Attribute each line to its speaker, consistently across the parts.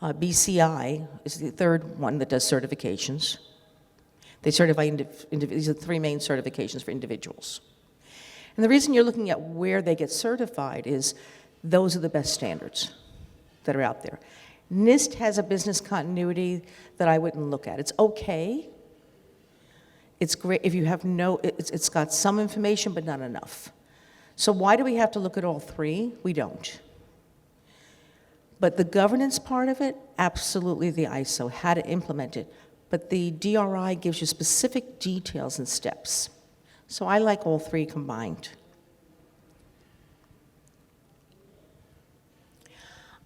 Speaker 1: BCI is the third one that does certifications. They certify, these are the three main certifications for individuals. And the reason you're looking at where they get certified is those are the best standards that are out there. NIST has a business continuity that I wouldn't look at. It's okay. It's great if you have it's got some information, but not enough. So why do we have to look at all three? We don't. But the governance part of it, absolutely the ISO, how to implement it. But the DRI gives you specific details and steps. So I like all three combined.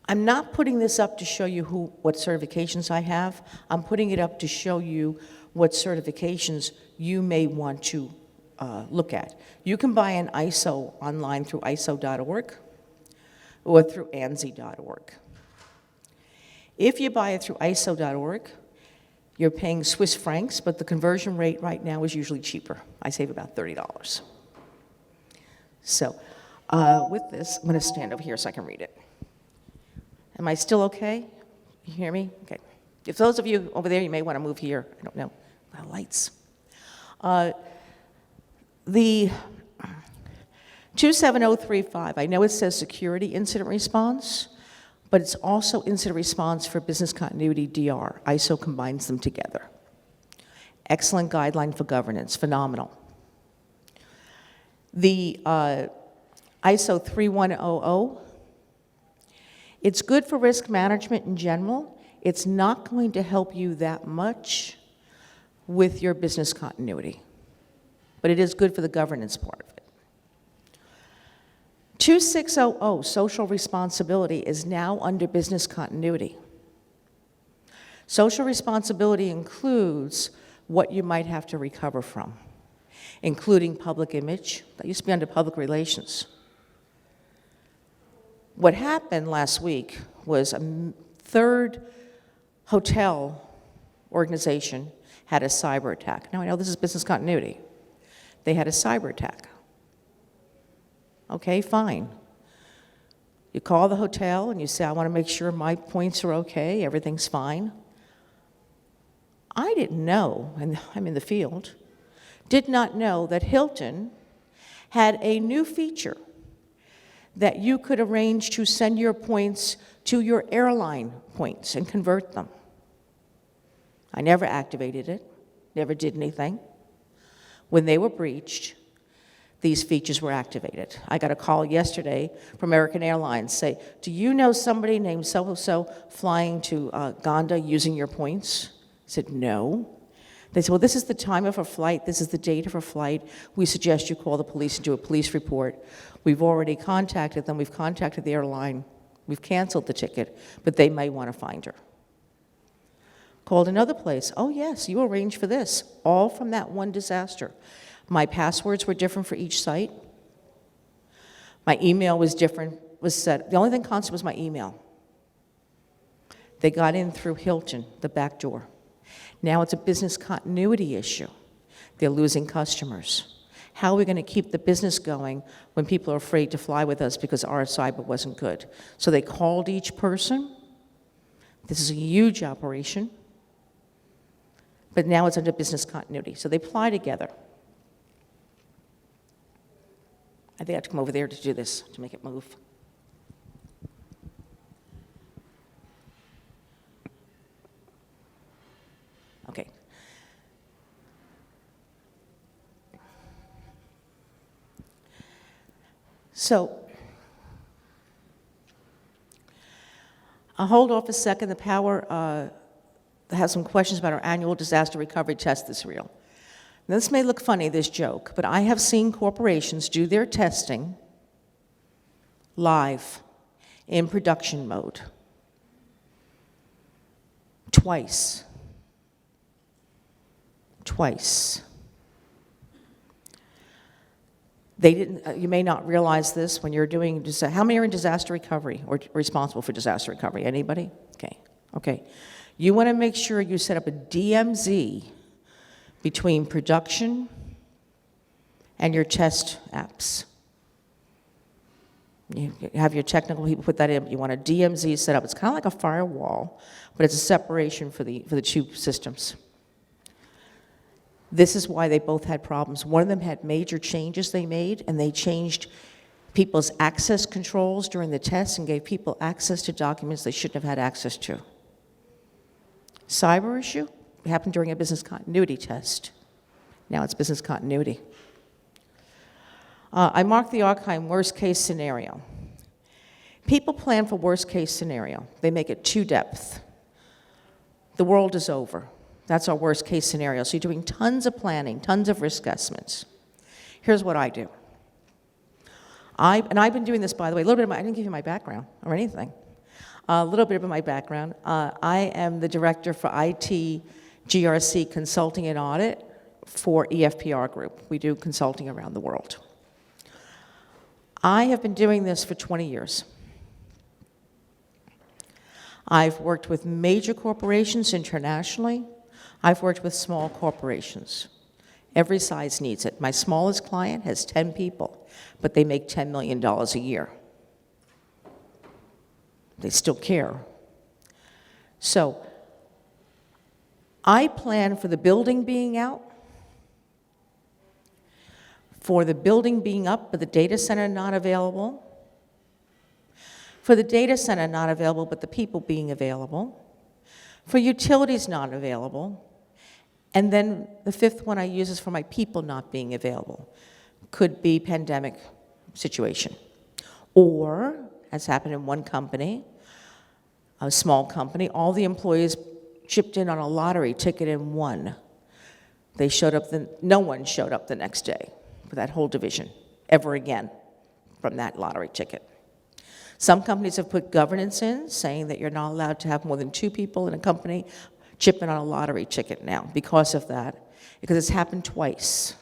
Speaker 1: I'm not putting this up to show you what certifications I have. I'm putting it up to show you what certifications you may want to look at. You can buy an ISO online through ISO.org or through ANSI.org. If you buy it through ISO.org, you're paying Swiss francs, but the conversion rate right now is usually cheaper. I save about $30. So with this, I'm going to stand over here so I can read it. Am I still okay? You hear me? Okay. If those of you over there, you may want to move here. I don't know. Lights. The 27035, I know it says security incident response, but it's also incident response for business continuity DR. ISO combines them together. Excellent guideline for governance, phenomenal. The ISO 3100, it's good for risk management in general. It's not going to help you that much with your business continuity, but it is good for the governance part of it. 2600, social responsibility, is now under business continuity. Social responsibility includes what you might have to recover from, including public image. That used to be under public relations. What happened last week was a third hotel organization had a cyber attack. Now I know this is business continuity. They had a cyber attack. Okay, fine. You call the hotel and you say, I want to make sure my points are okay, everything's fine. I didn't know, and I'm in the field, did not know that Hilton had a new feature that you could arrange to send your points to your airline points and convert them. I never activated it, never did anything. When they were breached, these features were activated. I got a call yesterday from American Airlines say, do you know somebody named so-and-so flying to Gonda using your points? I said, no. They said, well, this is the time of her flight, this is the date of her flight. We suggest you call the police and do a police report. We've already contacted them, we've contacted the airline, we've canceled the ticket, but they may want to find her. Called another place, oh yes, you arranged for this, all from that one disaster. My passwords were different for each site. My email was different, was set. The only thing constant was my email. They got in through Hilton, the back door. Now it's a business continuity issue. They're losing customers. How are we going to keep the business going when people are afraid to fly with us because our cyber wasn't good? So they called each person. This is a huge operation. But now it's under business continuity. So they apply together. I think I have to come over there to do this, to make it move. Okay. So, I'll hold off a second. The Power has some questions about our annual disaster recovery test that's real. Now, this may look funny, this joke, but I have seen corporations do their testing live in production mode. Twice. They didn't, you may not realize this when you're doing, how many are in disaster recovery or responsible for disaster recovery? Anybody? Okay. You want to make sure you set up a DMZ between production and your test apps. You have your technical people put that in. You want a DMZ set up. It's kind of like a firewall, but it's a separation for the two systems. This is why they both had problems. One of them had major changes they made, and they changed people's access controls during the test and gave people access to documents they shouldn't have had access to. Cyber issue happened during a business continuity test. Now it's business continuity. I marked the archive worst case scenario. People plan for worst case scenario. They make it too depth. The world is over. That's our worst case scenario. So you're doing tons of planning, tons of risk assessments. Here's what I do. I've been doing this, by the way, a little bit I didn't give you my background or anything. A little bit of my background. I am the director for IT GRC Consulting and Audit for EFPR Group. We do consulting around the world. I have been doing this for 20 years. I've worked with major corporations internationally. I've worked with small corporations. Every size needs it. My smallest client has 10 people, but they make $10 million a year. They still care. So I plan for the building being out, for the building being up, but the data center not available, for the data center not available, but the people being available, for utilities not available, and then the fifth one I use is for my people not being available. Could be pandemic situation. Or, as happened in one company, a small company, all the employees chipped in on a lottery ticket and won. They showed up, no one showed up the next day for that whole division, ever again, from that lottery ticket. Some companies have put governance in, saying that you're not allowed to have more than 2 people in a company chip in on a lottery ticket now because of that, because it's happened twice.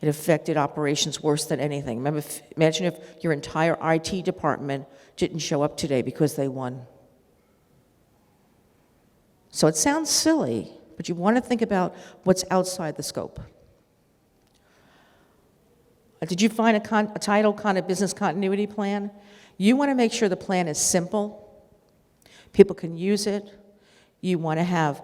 Speaker 1: It affected operations worse than anything. Imagine if your entire IT department didn't show up today because they won. So it sounds silly, but you want to think about what's outside the scope. Did you find a title kind of business continuity plan? You want to make sure the plan is simple, people can use it. You want to have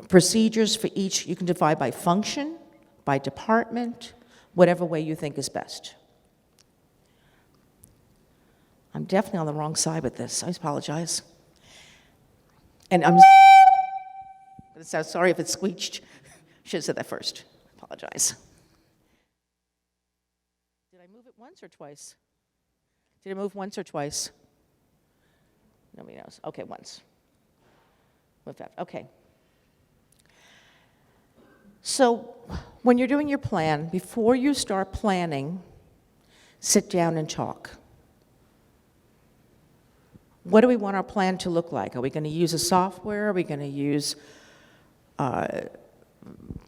Speaker 1: procedures for each. You can divide by function, by department, whatever way you think is best. I'm definitely on the wrong side with this. I apologize. And I'm so sorry if it squeaked. Should have said that first. Apologize. Did I move it once or twice? Did it move once or twice? Nobody knows. Okay, once. Move that. Okay. So when you're doing your plan, before you start planning, sit down and talk. What do we want our plan to look like? Are we going to use a software? Are we going to use, how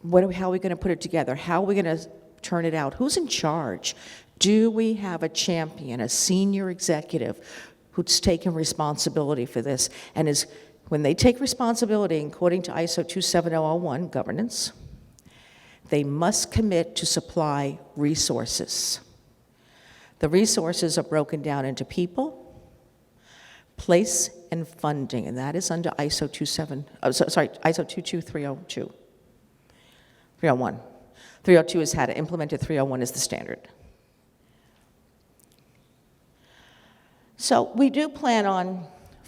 Speaker 1: are we going to put it together? How are we going to turn it out? Who's in charge? Do we have a champion, a senior executive who's taken responsibility for this? And when they take responsibility, according to ISO 27001, governance, they must commit to supply resources. The resources are broken down into people, place, and funding, and that is under ISO 22302. 301. 302 is how to implement it, 301 is the standard. So we do plan on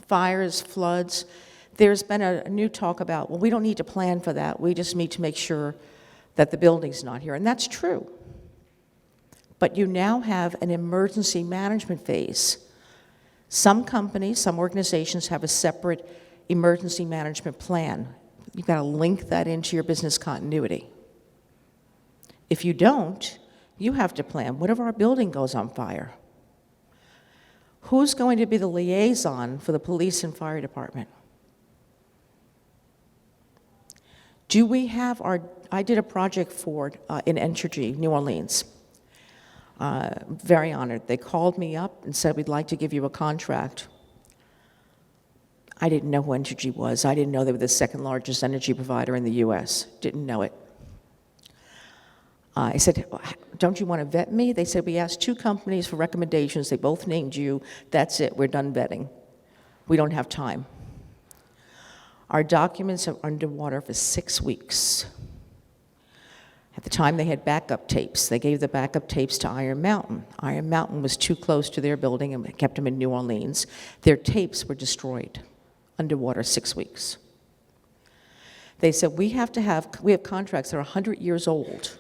Speaker 1: fires, floods. There's been a new talk about, well, we don't need to plan for that. We just need to make sure that the building's not here, and that's true. But you now have an emergency management phase. Some companies, some organizations have a separate emergency management plan. You've got to link that into your business continuity. If you don't, you have to plan. What if our building goes on fire? Who's going to be the liaison for the police and fire department? Do we have I did a project for in Entergy, New Orleans. Very honored. They called me up and said, we'd like to give you a contract. I didn't know who Entergy was. I didn't know they were the second largest energy provider in the US. Didn't know it. I said, don't you want to vet me? They said, we asked 2 companies for recommendations. They both named you. That's it. We're done vetting. We don't have time. Our documents are underwater for 6 weeks. At the time, they had backup tapes. They gave the backup tapes to Iron Mountain. Iron Mountain was too close to their building and kept them in New Orleans. Their tapes were destroyed underwater 6 weeks. They said, we have contracts that are 100 years old.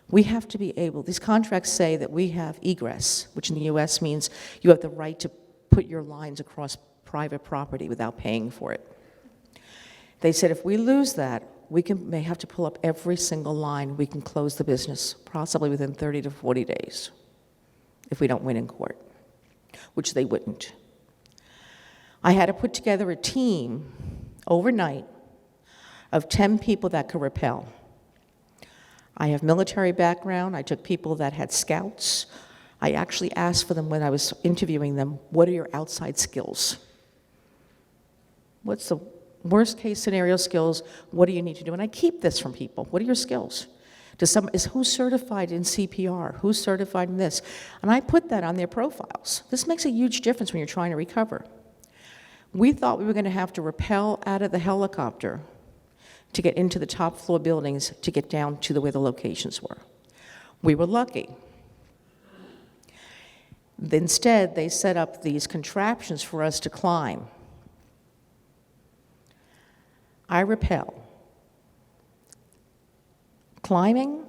Speaker 1: We have to be able, these contracts say that we have egress, which in the US means you have the right to put your lines across private property without paying for it. They said, if we lose that, we may have to pull up every single line. We can close the business, possibly within 30 to 40 days, if we don't win in court, which they wouldn't. I had to put together a team overnight of 10 people that could rappel. I have military background. I took people that had scouts. I actually asked for them when I was interviewing them, what are your outside skills? What's the worst case scenario skills? What do you need to do? And I keep this from people. What are your skills? Who's certified in CPR? Who's certified in this? And I put that on their profiles. This makes a huge difference when you're trying to recover. We thought we were going to have to rappel out of the helicopter to get into the top floor buildings to get down to where the locations were. We were lucky. Instead, they set up these contraptions for us to climb. I rappel. Climbing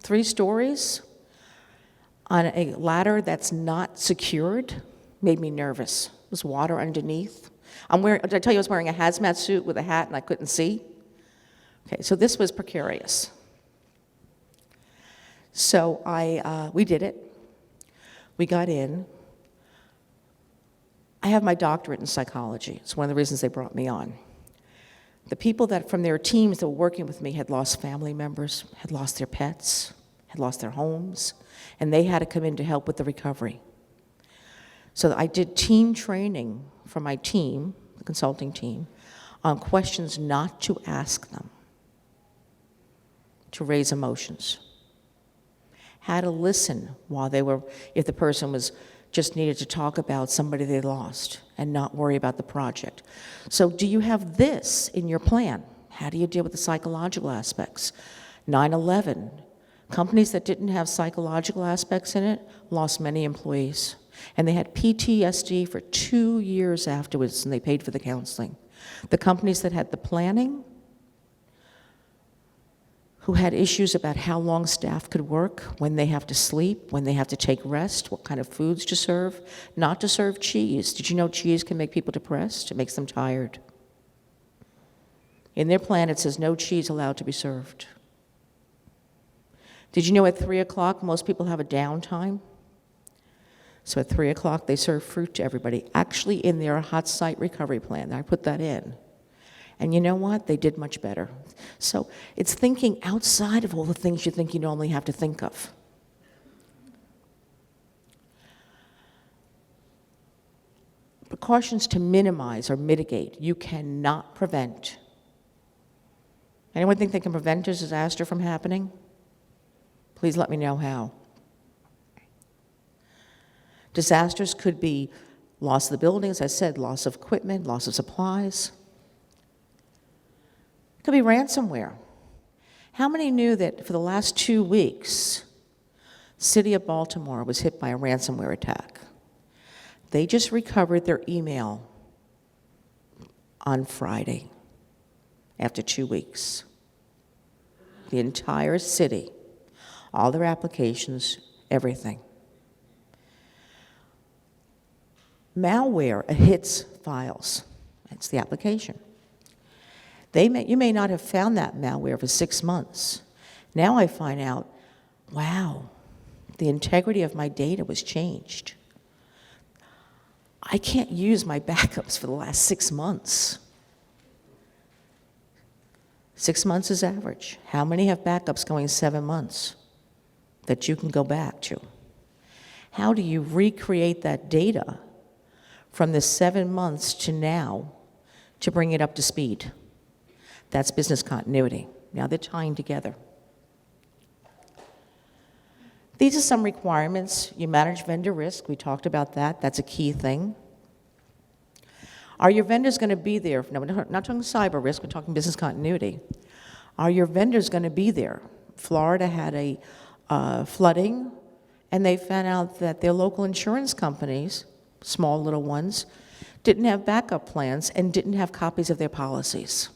Speaker 1: 3 stories on a ladder that's not secured made me nervous. There's water underneath. Did I tell you I was wearing a hazmat suit with a hat and I couldn't see? Okay, so this was precarious. So we did it. We got in. I have my doctorate in psychology. It's one of the reasons they brought me on. The people that from their teams that were working with me had lost family members, had lost their pets, had lost their homes, and they had to come in to help with the recovery. So I did team training for my team, the consulting team, on questions not to ask them, to raise emotions. How to listen while if the person just needed to talk about somebody they lost and not worry about the project. So do you have this in your plan? How do you deal with the psychological aspects? 9/11, companies that didn't have psychological aspects in it lost many employees. And they had PTSD for 2 years afterwards, and they paid for the counseling. The companies that had the planning, who had issues about how long staff could work, when they have to sleep, when they have to take rest, what kind of foods to serve, not to serve cheese. Did you know cheese can make people depressed? It makes them tired. In their plan, it says no cheese allowed to be served. Did you know at 3 o'clock, most people have a downtime? So at 3 o'clock, they serve fruit to everybody, actually in their hot site recovery plan. I put that in. And you know what? They did much better. So it's thinking outside of all the things you think you normally have to think of. Precautions to minimize or mitigate. You cannot prevent. Anyone think they can prevent a disaster from happening? Please let me know how. Disasters could be loss of the building, as I said, loss of equipment, loss of supplies. It could be ransomware. How many knew that for the last 2 weeks, the city of Baltimore was hit by a ransomware attack? They just recovered their email on Friday after 2 weeks. The entire city, all their applications, everything. Malware hits files. That's the application. You may not have found that malware for 6 months. Now I find out, wow, the integrity of my data was changed. I can't use my backups for the last 6 months. 6 months is average. How many have backups going 7 months that you can go back to? How do you recreate that data from the 7 months to now to bring it up to speed? That's business continuity. Now they're tying together. These are some requirements. You manage vendor risk. We talked about that. That's a key thing. Are your vendors going to be there? No, we're not talking cyber risk. We're talking business continuity. Are your vendors going to be there? Florida had a flooding, and they found out that their local insurance companies, small little ones, didn't have backup plans and didn't have copies of their policies.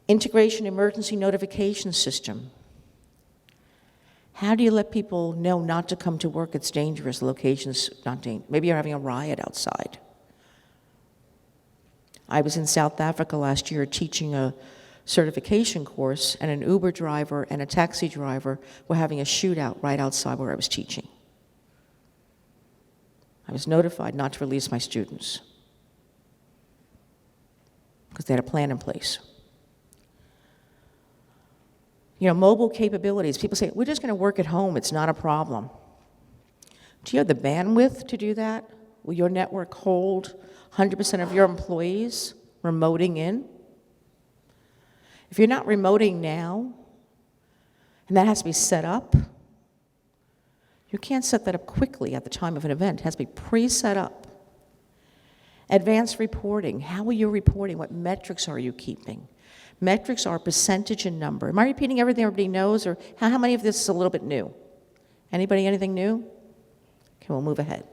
Speaker 1: Integration emergency notification system. How do you let people know not to come to work? It's dangerous. Location's not dangerous. Maybe you're having a riot outside. I was in South Africa last year teaching a certification course, and an Uber driver and a taxi driver were having a shootout right outside where I was teaching. I was notified not to release my students because they had a plan in place. You know, mobile capabilities. People say, we're just going to work at home. It's not a problem. Do you have the bandwidth to do that? Will your network hold 100% of your employees remoting in? If you're not remoting now, and that has to be set up, you can't set that up quickly at the time of an event. It has to be pre-set up. Advanced reporting. How are you reporting? What metrics are you keeping? Metrics are percentage and number. Am I repeating everything everybody knows, or how many of this is a little bit new? Anybody, anything new? Okay, we'll move ahead.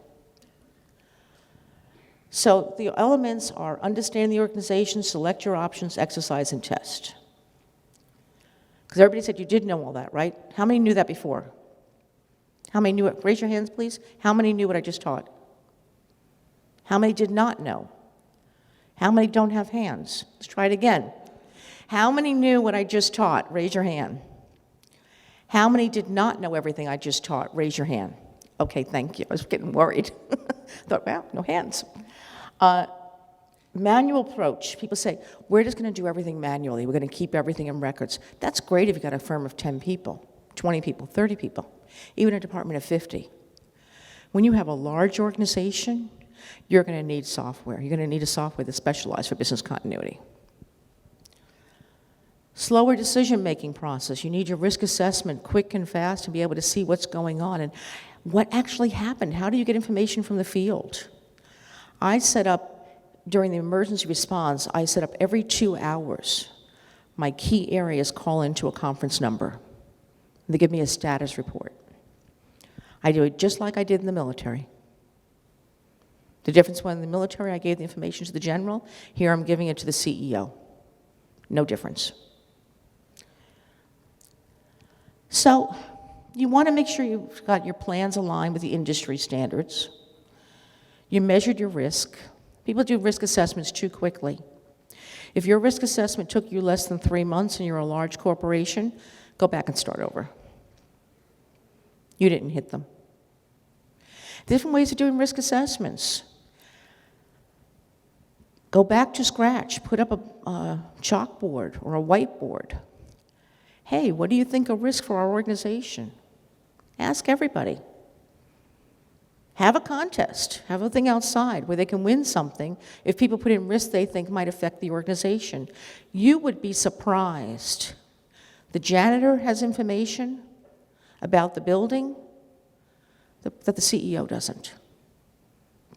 Speaker 1: So the elements are understand the organization, select your options, exercise, and test. Because everybody said you did know all that, right? How many knew that before? How many knew it? Raise your hands, please. How many knew what I just taught? How many did not know? How many don't have hands? Let's try it again. How many knew what I just taught? Raise your hand. How many did not know everything I just taught? Raise your hand. Okay, thank you. I was getting worried. Thought, well, no hands. Manual approach. People say, we're just going to do everything manually. We're going to keep everything in records. That's great if you've got a firm of 10 people, 20 people, 30 people, even a department of 50. When you have a large organization, you're going to need software. You're going to need a software that's specialized for business continuity. Slower decision-making process. You need your risk assessment quick and fast to be able to see what's going on and what actually happened. How do you get information from the field? I set up, during the emergency response, I set up every 2 hours, my key areas call into a conference number. They give me a status report. I do it just like I did in the military. The difference when in the military I gave the information to the general, here I'm giving it to the CEO. No difference. So you want to make sure you've got your plans aligned with the industry standards. You measured your risk. People do risk assessments too quickly. If your risk assessment took you less than 3 months and you're a large corporation, go back and start over. You didn't hit them. Different ways of doing risk assessments. Go back to scratch. Put up a chalkboard or a whiteboard. Hey, what do you think a risk for our organization? Ask everybody. Have a contest. Have a thing outside where they can win something if people put in risks they think might affect the organization. You would be surprised. The janitor has information about the building that the CEO doesn't.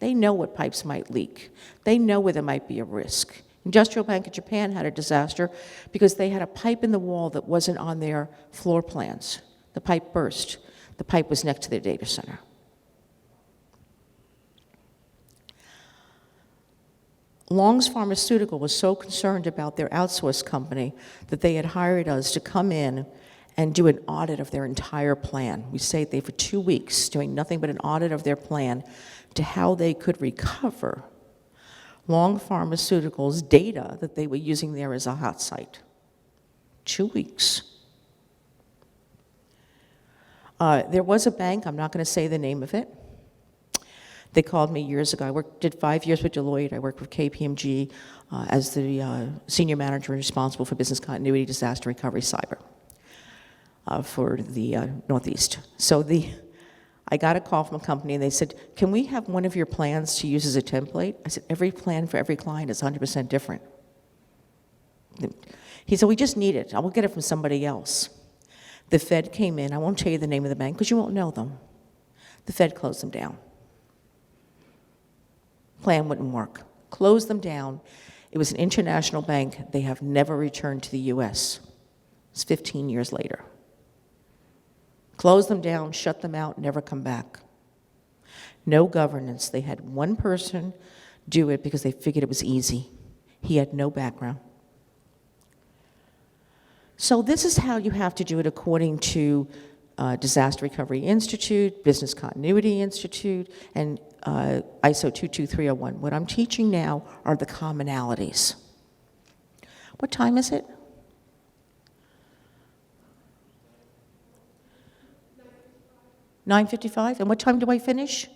Speaker 1: They know what pipes might leak. They know where there might be a risk. Industrial Bank of Japan had a disaster because they had a pipe in the wall that wasn't on their floor plans. The pipe burst. The pipe was next to their data center. Long's Pharmaceutical was so concerned about their outsourced company that they had hired us to come in and do an audit of their entire plan. We stayed there for 2 weeks doing nothing but an audit of their plan to how they could recover Long Pharmaceutical's data that they were using there as a hot site. 2 weeks. There was a bank, I'm not going to say the name of it. They called me years ago. I did 5 years with Deloitte. I worked with KPMG as the senior manager responsible for business continuity, disaster recovery, cyber for the Northeast. So I got a call from a company, and they said, can we have one of your plans to use as a template? I said, every plan for every client is 100% different. He said, we just need it. I will get it from somebody else. The Fed came in. I won't tell you the name of the bank because you won't know them. The Fed closed them down. Plan wouldn't work. Closed them down. It was an international bank. They have never returned to the U.S. It's 15 years later. Closed them down, shut them out, never come back. No governance. They had one person do it because they figured it was easy. He had no background. So this is how you have to do it according to Disaster Recovery Institute, Business Continuity Institute, and ISO 22301. What I'm teaching now are the commonalities. What time is it? 9:55. And what time do I finish?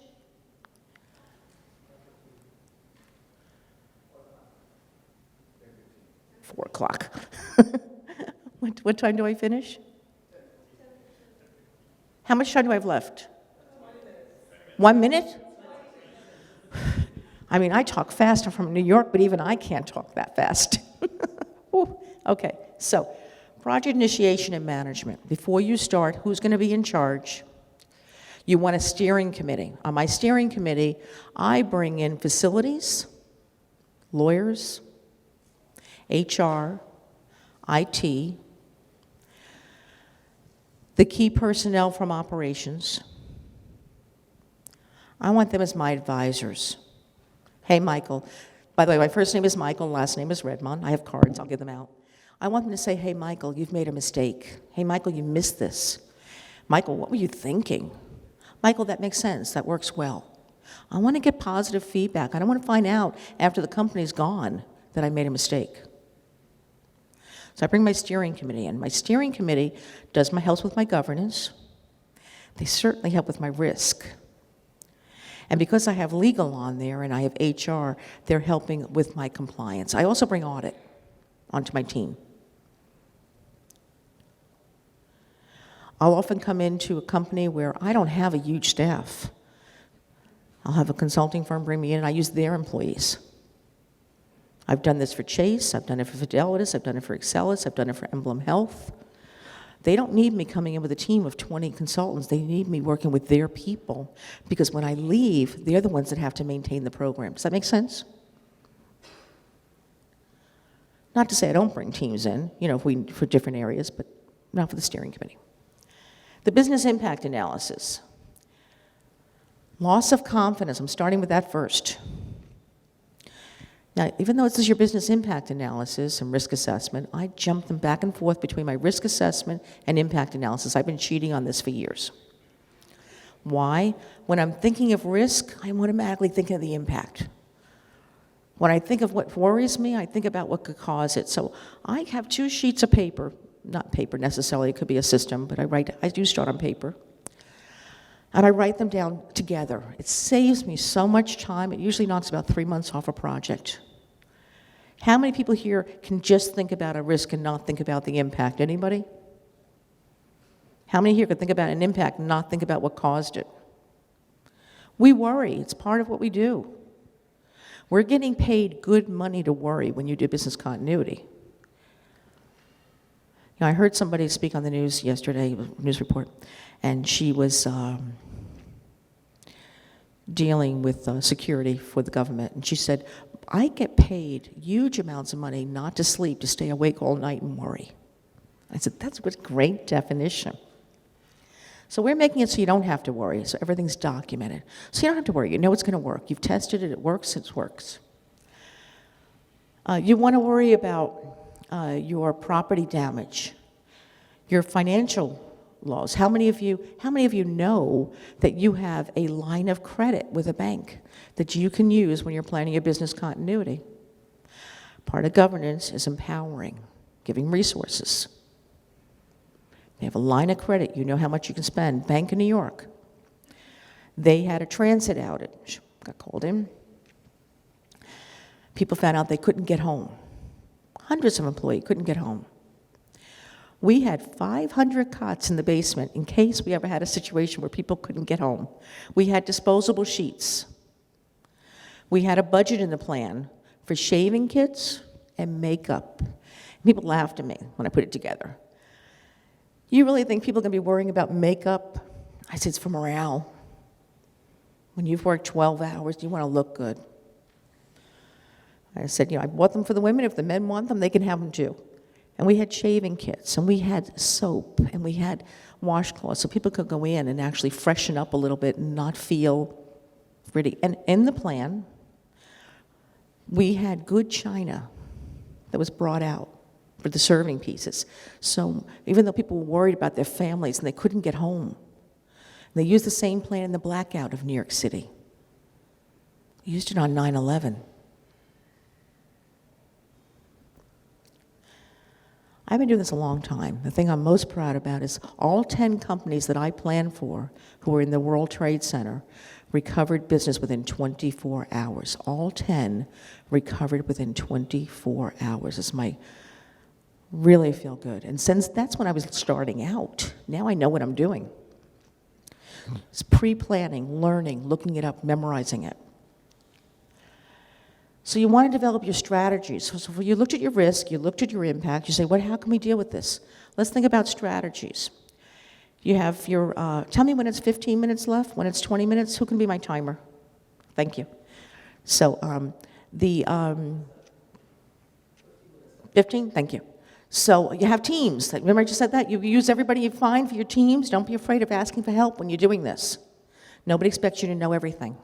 Speaker 1: Four o'clock. What time do I finish? How much time do I have left? 1 minute? I mean, I talk fast. I'm from New York, but even I can't talk that fast. Okay, so project initiation and management. Before you start, who's going to be in charge? You want a steering committee. On my steering committee, I bring in facilities, lawyers, HR, IT, the key personnel from operations. I want them as my advisors. Hey, Michael. By the way, my first name is Michael, last name is Redmond. I have cards, I'll give them out. I want them to say, hey, Michael, you've made a mistake. Hey, Michael, you missed this. Michael, what were you thinking? Michael, that makes sense, that works well. I want to get positive feedback. I don't want to find out after the company's gone that I made a mistake. So I bring my steering committee in. My steering committee helps with my governance. They certainly help with my risk. And because I have legal on there and I have HR, they're helping with my compliance. I also bring audit onto my team. I'll often come into a company where I don't have a huge staff. I'll have a consulting firm bring me in and I use their employees. I've done this for Chase, I've done it for Fidelitas, I've done it for Excelis, I've done it for Emblem Health. They don't need me coming in with a team of 20 consultants. They need me working with their people because when I leave, they're the ones that have to maintain the program. Does that make sense? Not to say I don't bring teams in, for different areas, but not for the steering committee. The business impact analysis. Loss of confidence, I'm starting with that first. Now, even though this is your business impact analysis and risk assessment, I jump them back and forth between my risk assessment and impact analysis. I've been cheating on this for years. Why? When I'm thinking of risk, I'm automatically thinking of the impact. When I think of what worries me, I think about what could cause it. So I have 2 sheets of paper, not paper necessarily, it could be a system, but I do start on paper. And I write them down together. It saves me so much time. It usually knocks about 3 months off a project. How many people here can just think about a risk and not think about the impact? Anybody? How many here could think about an impact and not think about what caused it? We worry. It's part of what we do. We're getting paid good money to worry when you do business continuity. I heard somebody speak on the news yesterday, news report, and she was dealing with security for the government. And she said, I get paid huge amounts of money not to sleep, to stay awake all night and worry. I said, that's a great definition. So we're making it so you don't have to worry, so everything's documented. So you don't have to worry, you know it's going to work. You've tested it, it works, it works. You want to worry about your property damage, your financial laws. How many of you know that you have a line of credit with a bank that you can use when you're planning your business continuity? Part of governance is empowering, giving resources. They have a line of credit. You know how much you can spend. Bank of New York. They had a transit outage. Got called in. People found out they couldn't get home. Hundreds of employees couldn't get home. We had 500 cots in the basement in case we ever had a situation where people couldn't get home. We had disposable sheets. We had a budget in the plan for shaving kits and makeup. People laughed at me when I put it together. You really think people are going to be worrying about makeup? I said, it's for morale. When you've worked 12 hours, you want to look good. I said, I bought them for the women. If the men want them, they can have them too. And we had shaving kits, and we had soap, and we had washcloths, so people could go in and actually freshen up a little bit and not feel pretty. And in the plan, we had good china that was brought out for the serving pieces. So even though people were worried about their families and they couldn't get home, they used the same plan in the blackout of New York City. We used it on 9/11. I've been doing this a long time. The thing I'm most proud about is all 10 companies that I planned for who were in the World Trade Center recovered business within 24 hours. All 10 recovered within 24 hours. It's really feel good. And since that's when I was starting out, now I know what I'm doing. It's pre-planning, learning, looking it up, memorizing it. So you want to develop your strategies. So you looked at your risk, you looked at your impact, you say, how can we deal with this? Let's think about strategies. You have your, tell me when it's 15 minutes left, when it's 20 minutes, who can be my timer? Thank you. So 15, thank you. So you have teams. Remember I just said that? You use everybody you find for your teams. Don't be afraid of asking for help when you're doing this. Nobody expects you to know everything.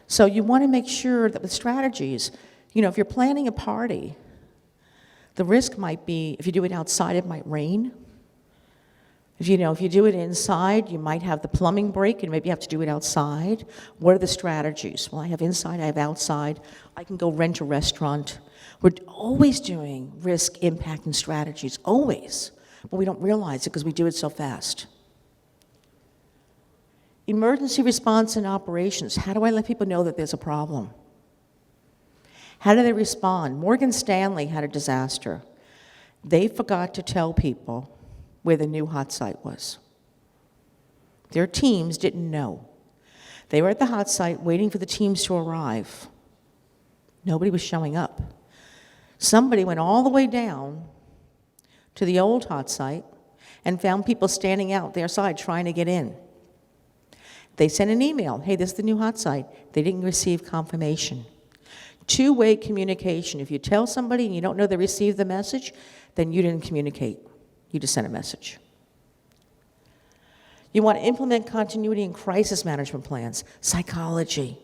Speaker 1: So you want to make sure that with strategies, if you're planning a party, the risk might be, if you do it outside, it might rain. If you do it inside, you might have the plumbing break and maybe you have to do it outside. What are the strategies? Well, I have inside, I have outside. I can go rent a restaurant. We're always doing risk, impact, and strategies, always. But we don't realize it because we do it so fast. Emergency response and operations. How do I let people know that there's a problem? How do they respond? Morgan Stanley had a disaster. They forgot to tell people where the new hot site was. Their teams didn't know. They were at the hot site waiting for the teams to arrive. Nobody was showing up. Somebody went all the way down to the old hot site and found people standing out their side trying to get in. They sent an email, hey, this is the new hot site. They didn't receive confirmation. Two-way communication. If you tell somebody and you don't know they received the message, then you didn't communicate. You just sent a message. You want to implement continuity and crisis management plans. Psychology.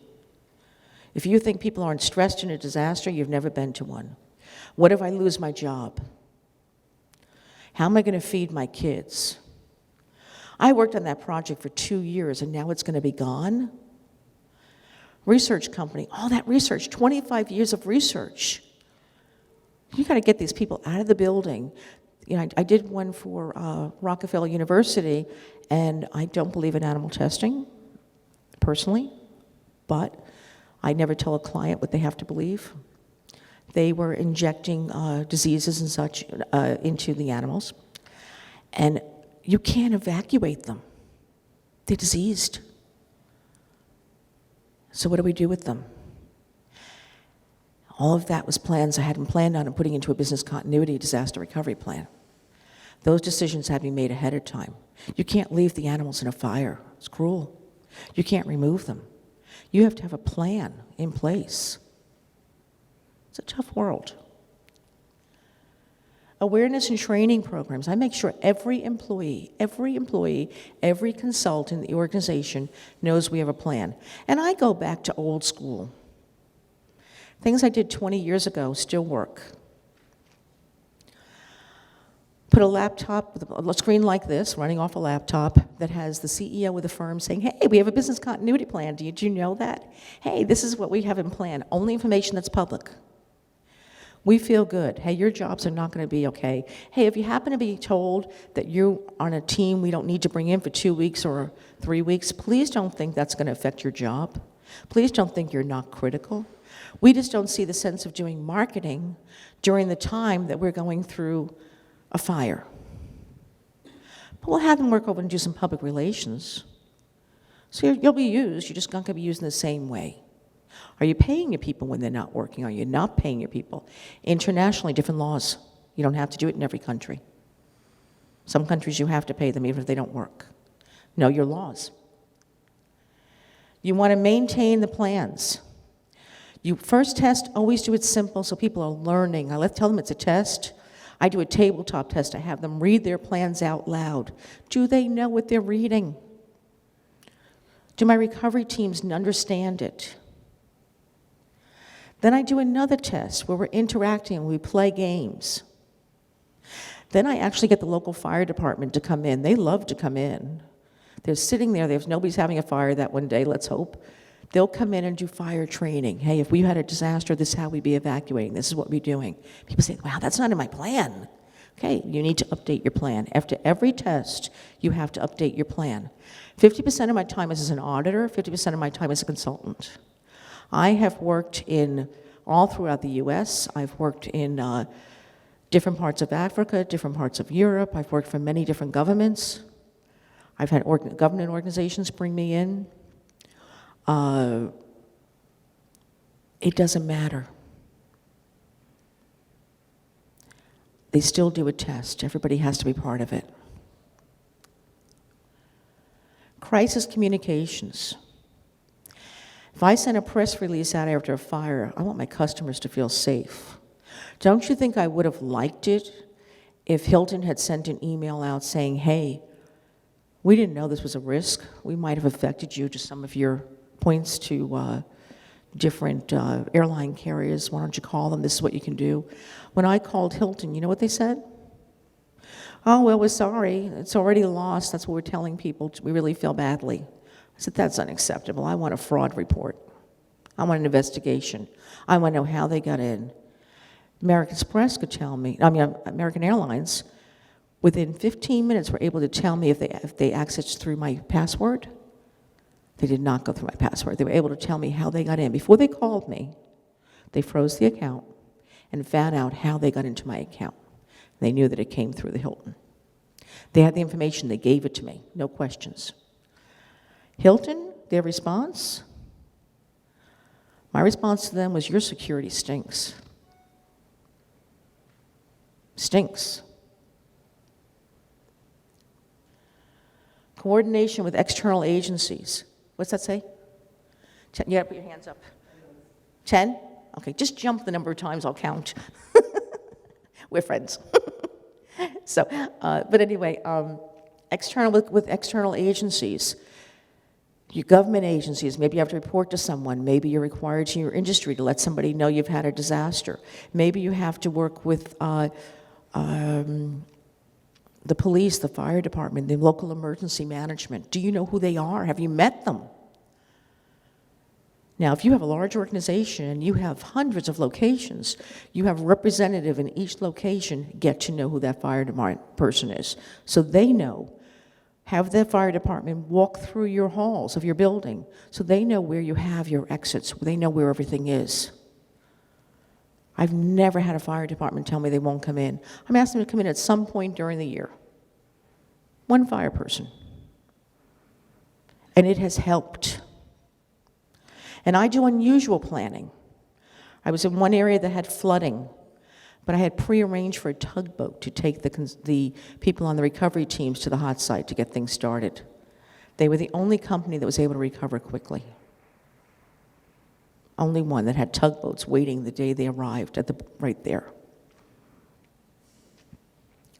Speaker 1: If you think people aren't stressed in a disaster, you've never been to one. What if I lose my job? How am I going to feed my kids? I worked on that project for 2 years, and now it's going to be gone. Research company, all that research, 25 years of research. You got to get these people out of the building. I did one for Rockefeller University, and I don't believe in animal testing, personally, but I never tell a client what they have to believe. They were injecting diseases and such into the animals, and you can't evacuate them. They're diseased. So what do we do with them? All of that was plans I hadn't planned on and putting into a business continuity disaster recovery plan. Those decisions had to be made ahead of time. You can't leave the animals in a fire. It's cruel. You can't remove them. You have to have a plan in place. It's a tough world. Awareness and training programs. I make sure every employee, every consultant in the organization knows we have a plan. And I go back to old school. Things I did 20 years ago still work. Put a laptop with a screen like this, running off a laptop, that has the CEO of the firm saying, hey, we have a business continuity plan. Did you know that? Hey, this is what we have in plan. Only information that's public. We feel good. Hey, your jobs are not going to be okay. Hey, if you happen to be told that you're on a team we don't need to bring in for 2 weeks or 3 weeks, please don't think that's going to affect your job. Please don't think you're not critical. We just don't see the sense of doing marketing during the time that we're going through a fire. But we'll have them work over and do some public relations. So you'll be used, you're just not going to be used in the same way. Are you paying your people when they're not working? Are you not paying your people? Internationally, different laws. You don't have to do it in every country. Some countries you have to pay them even if they don't work. Know your laws. You want to maintain the plans. You first test, always do it simple so people are learning. Tell them it's a test. I do a tabletop test. I have them read their plans out loud. Do they know what they're reading? Do my recovery teams understand it? Then I do another test where we're interacting and we play games. Then I actually get the local fire department to come in. They love to come in. They're sitting there, nobody's having a fire that one day, let's hope. They'll come in and do fire training. Hey, if we had a disaster, this is how we'd be evacuating. This is what we're doing. People say, wow, that's not in my plan. Okay, you need to update your plan. After every test, you have to update your plan. 50% of my time is as an auditor, 50% of my time as a consultant. I have worked all throughout the US. I've worked in different parts of Africa, different parts of Europe. I've worked for many different governments. I've had government organizations bring me in. It doesn't matter. They still do a test. Everybody has to be part of it. Crisis communications. If I send a press release out after a fire, I want my customers to feel safe. Don't you think I would have liked it if Hilton had sent an email out saying, hey, we didn't know this was a risk. We might have affected you to some of your points to different airline carriers. Why don't you call them? This is what you can do. When I called Hilton, you know what they said? Oh, well, we're sorry. It's already lost. That's what we're telling people. We really feel badly. I said, that's unacceptable. I want a fraud report. I want an investigation. I want to know how they got in. American Express could tell me, American Airlines, within 15 minutes were able to tell me if they accessed through my password. They did not go through my password. They were able to tell me how they got in. Before they called me, they froze the account and found out how they got into my account. They knew that it came through the Hilton. They had the information. They gave it to me. No questions. Hilton, their response? My response to them was, your security stinks. Stinks. Coordination with external agencies. What's that say? 10, you gotta put your hands up. 10? Okay, just jump the number of times, I'll count. We're friends. So, but anyway, with external agencies, your government agencies, maybe you have to report to someone, maybe you're required to your industry to let somebody know you've had a disaster. Maybe you have to work with the police, the fire department, the local emergency management. Do you know who they are? Have you met them? Now, if you have a large organization and you have hundreds of locations, you have a representative in each location, get to know who that fire department person is. So they know. Have the fire department walk through your halls of your building so they know where you have your exits, they know where everything is. I've never had a fire department tell me they won't come in. I'm asking them to come in at some point during the year. One fire person. And it has helped. And I do unusual planning. I was in one area that had flooding, but I had prearranged for a tugboat to take the people on the recovery teams to the hot site to get things started. They were the only company that was able to recover quickly. Only one that had tugboats waiting the day they arrived right there.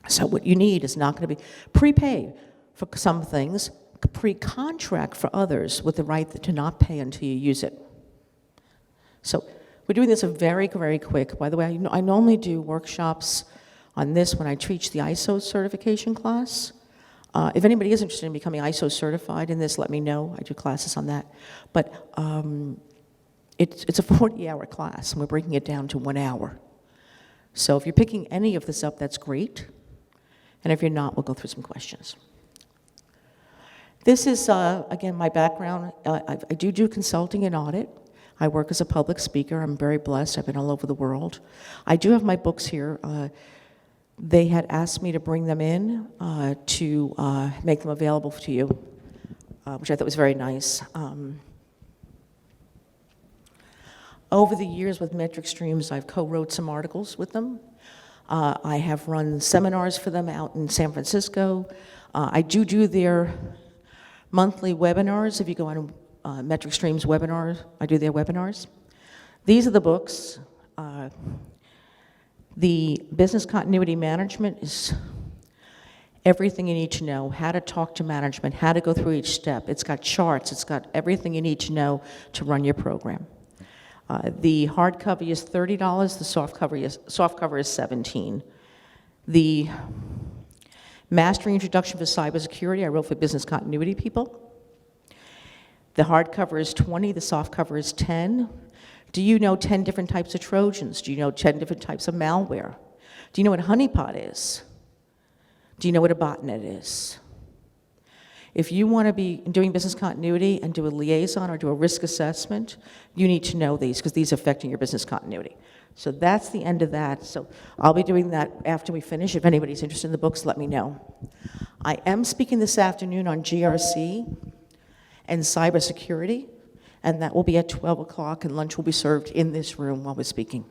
Speaker 1: So what you need is not going to be prepay for some things, pre-contract for others with the right to not pay until you use it. So we're doing this very, very quick. By the way, I normally do workshops on this when I teach the ISO certification class. If anybody is interested in becoming ISO certified in this, let me know. I do classes on that. But it's a 40-hour class, and we're breaking it down to 1 hour. So if you're picking any of this up, that's great. And if you're not, we'll go through some questions. This is, again, my background. I do consulting and audit. I work as a public speaker. I'm very blessed. I've been all over the world. I do have my books here. They had asked me to bring them in to make them available to you, which I thought was very nice. Over the years with MetricStreams, I've co-wrote some articles with them. I have run seminars for them out in San Francisco. I do their monthly webinars. If you go on MetricStream's webinars, I do their webinars. These are the books. The business continuity management is everything you need to know, how to talk to management, how to go through each step. It's got charts, it's got everything you need to know to run your program. The hardcover is $30, the softcover is $17. The Mastering Introduction for Cybersecurity, I wrote for business continuity people. The hardcover is $20, the softcover is $10. Do you know 10 different types of Trojans? Do you know 10 different types of malware? Do you know what a honeypot is? Do you know what a botnet is? If you want to be doing business continuity and do a liaison or do a risk assessment, you need to know these because these are affecting your business continuity. So that's the end of that. So I'll be doing that after we finish. If anybody's interested in the books, let me know. I am speaking this afternoon on GRC and cybersecurity, and that will be at 12 o'clock, and lunch will be served in this room while we're speaking.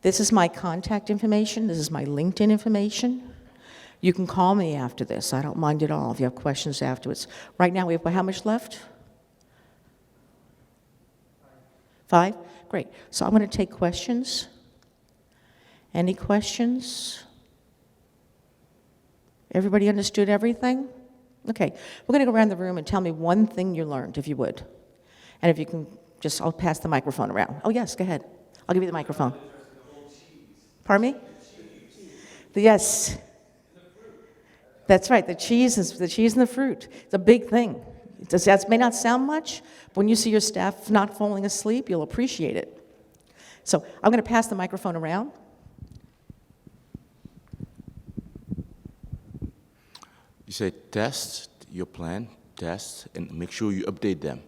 Speaker 1: This is my contact information. This is my LinkedIn information. You can call me after this. I don't mind at all if you have questions afterwards. Right now, we have how much left? 5? Great. So I'm going to take questions. Any questions? Everybody understood everything? Okay. We're going to go around the room and tell me one thing you learned, if you would. And if you can just, I'll pass the microphone around. Oh, yes, go ahead. I'll give you the microphone. Pardon me? Yes. That's right, the cheese and the fruit. It's a big thing. That may not sound much, but when you see your staff not falling asleep, you'll appreciate it. So I'm going to pass the microphone around.
Speaker 2: You say test your plan, test, and make sure you update them.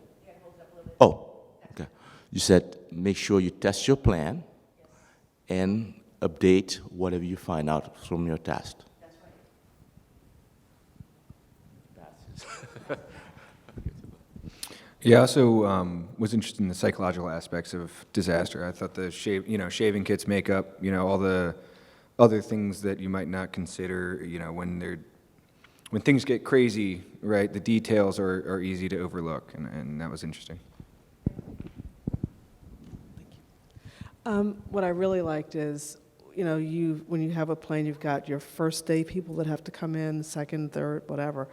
Speaker 2: Oh, okay. You said make sure you test your plan and update whatever you find out from your test.
Speaker 3: Yeah, I also was interested in the psychological aspects of disaster. I thought the shaving kits make up, all the other things that you might not consider, when things get crazy, right? The details are easy to overlook, and that was interesting.
Speaker 4: What I really liked is, when you have a plane, you've got your first day people that have to come in, second, third, whatever.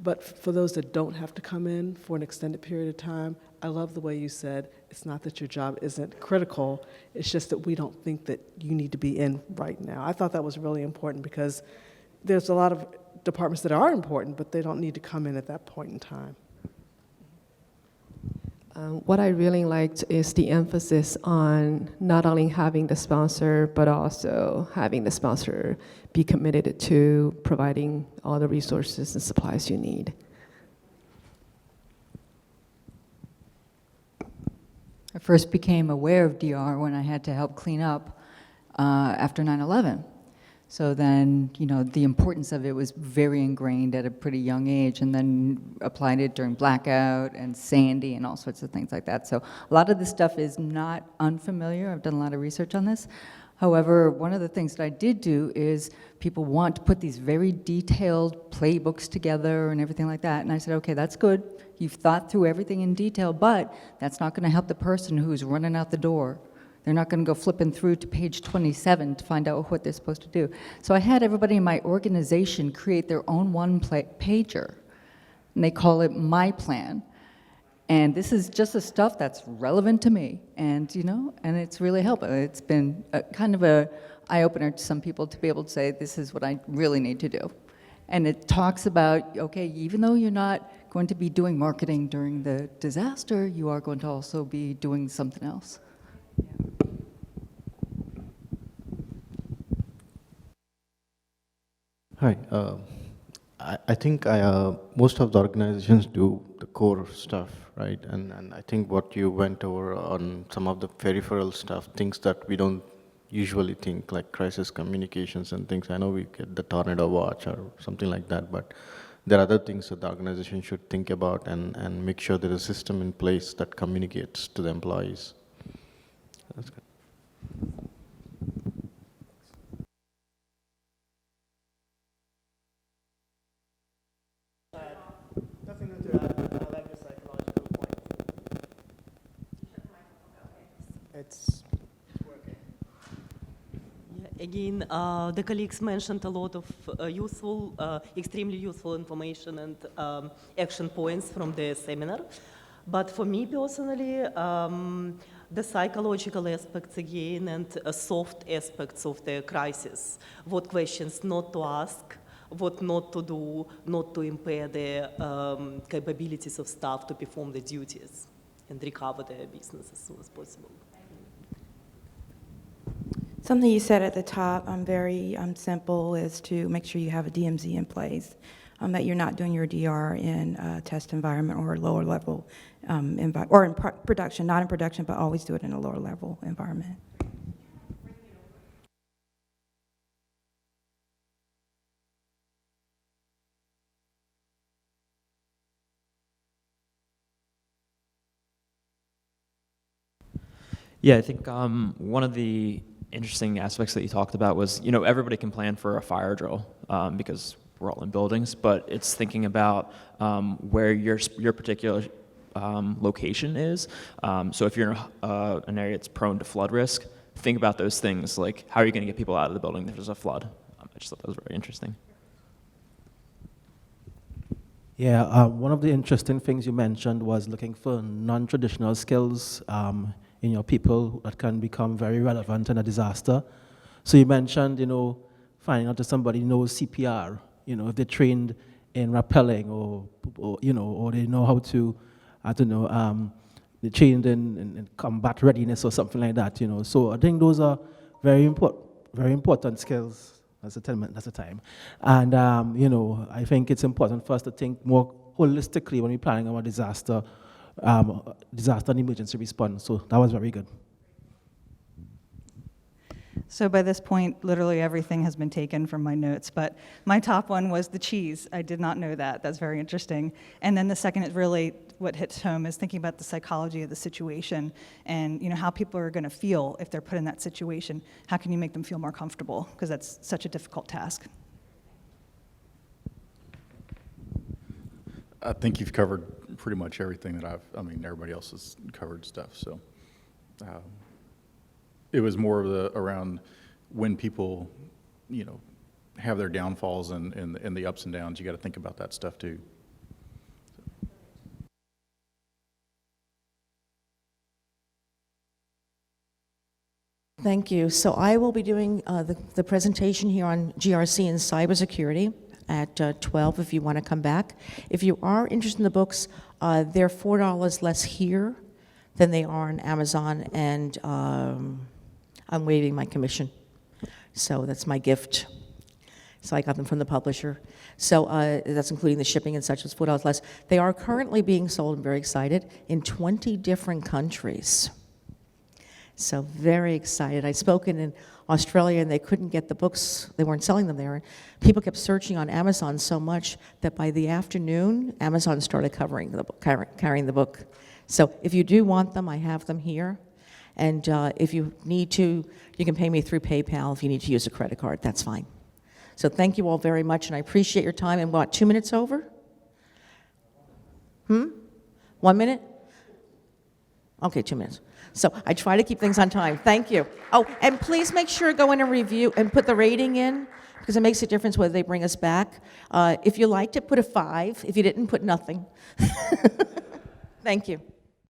Speaker 4: But for those that don't have to come in for an extended period of time, I love the way you said, it's not that your job isn't critical, it's just that we don't think that you need to be in right now. I thought that was really important because there's a lot of departments that are important, but they don't need to come in at that point in time.
Speaker 5: What I really liked is the emphasis on not only having the sponsor, but also having the sponsor be committed to providing all the resources and supplies you need.
Speaker 6: I first became aware of DR when I had to help clean up after 9/11. So then, the importance of it was very ingrained at a pretty young age, and then applied it during blackout and Sandy and all sorts of things like that. So a lot of this stuff is not unfamiliar. I've done a lot of research on this. However, one of the things that I did do is people want to put these very detailed playbooks together and everything like that. And I said, okay, that's good. You've thought through everything in detail, but that's not going to help the person who's running out the door. They're not going to go flipping through to page 27 to find out what they're supposed to do. So I had everybody in my organization create their own one-pager, and they call it My Plan. And this is just the stuff that's relevant to me, and and it's really helped. It's been kind of a eye-opener to some people to be able to say, this is what I really need to do. And it talks about, okay, even though you're not going to be doing marketing during the disaster, you are going to also be doing something else.
Speaker 7: Hi. I think most of the organizations do the core stuff, right? And I think what you went over on some of the peripheral stuff, things that we don't usually think, like crisis communications and things. I know we get the tornado watch or something like that, but there are other things that the organization should think about and make sure there is a system in place that communicates to the employees. That's good.
Speaker 8: Nothing new to add. I like the psychological point. It's working.
Speaker 9: Yeah, again, the colleagues mentioned a lot of useful, extremely useful information and action points from the seminar. But for me personally, the psychological aspects again and soft aspects of the crisis, what questions not to ask, what not to do, not to impair the capabilities of staff to perform the duties and recover their business as soon as possible.
Speaker 10: Something you said at the top, very simple, is to make sure you have a DMZ in place, that you're not doing your DR in a test environment or a lower level, or in production, not in production, but always do it in a lower level environment.
Speaker 11: Yeah, I think one of the interesting aspects that you talked about was, everybody can plan for a fire drill because we're all in buildings, but it's thinking about where your particular location is. So if you're in an area that's prone to flood risk, think about those things, like how are you going to get people out of the building if there's a flood? I just thought that was very interesting.
Speaker 8: Yeah, one of the interesting things you mentioned was looking for non-traditional skills in your people that can become very relevant in a disaster. So you mentioned, finding out if somebody knows CPR, if they're trained in rappelling or they know how to, they're trained in combat readiness or something like that, So I think those are very important skills. That's 10 minutes, that's the time. And, I think it's important for us to think more holistically when we're planning our disaster and emergency response. So that was very good.
Speaker 12: So by this point, literally everything has been taken from my notes, but my top one was the cheese. I did not know that. That's very interesting. And then the second is really what hits home is thinking about the psychology of the situation and how people are going to feel if they're put in that situation. How can you make them feel more comfortable? Because that's such a difficult task.
Speaker 13: I think you've covered pretty much everything that everybody else has covered stuff, so. It was more of around when people, have their downfalls and the ups and downs, you got to think about that stuff too.
Speaker 1: Thank you. So I will be doing the presentation here on GRC and cybersecurity at 12 if you want to come back. If you are interested in the books, they're $4 less here than they are on Amazon, and I'm waiving my commission. So that's my gift. So I got them from the publisher. So that's including the shipping and such, as $4 less. They are currently being sold, I'm very excited, in 20 different countries. So very excited. I'd spoken in Australia and they couldn't get the books, they weren't selling them there. People kept searching on Amazon so much that by the afternoon, Amazon started carrying the book. So if you do want them, I have them here. And if you need to, you can pay me through PayPal. If you need to use a credit card, that's fine. So thank you all very much, and I appreciate your time. And what, 2 minutes over? 1 minute? Okay, 2 minutes. So I try to keep things on time. Thank you. Oh, and please make sure to go in and review and put the rating in, because it makes a difference whether they bring us back. If you liked it, put a 5. If you didn't, put nothing. Thank you.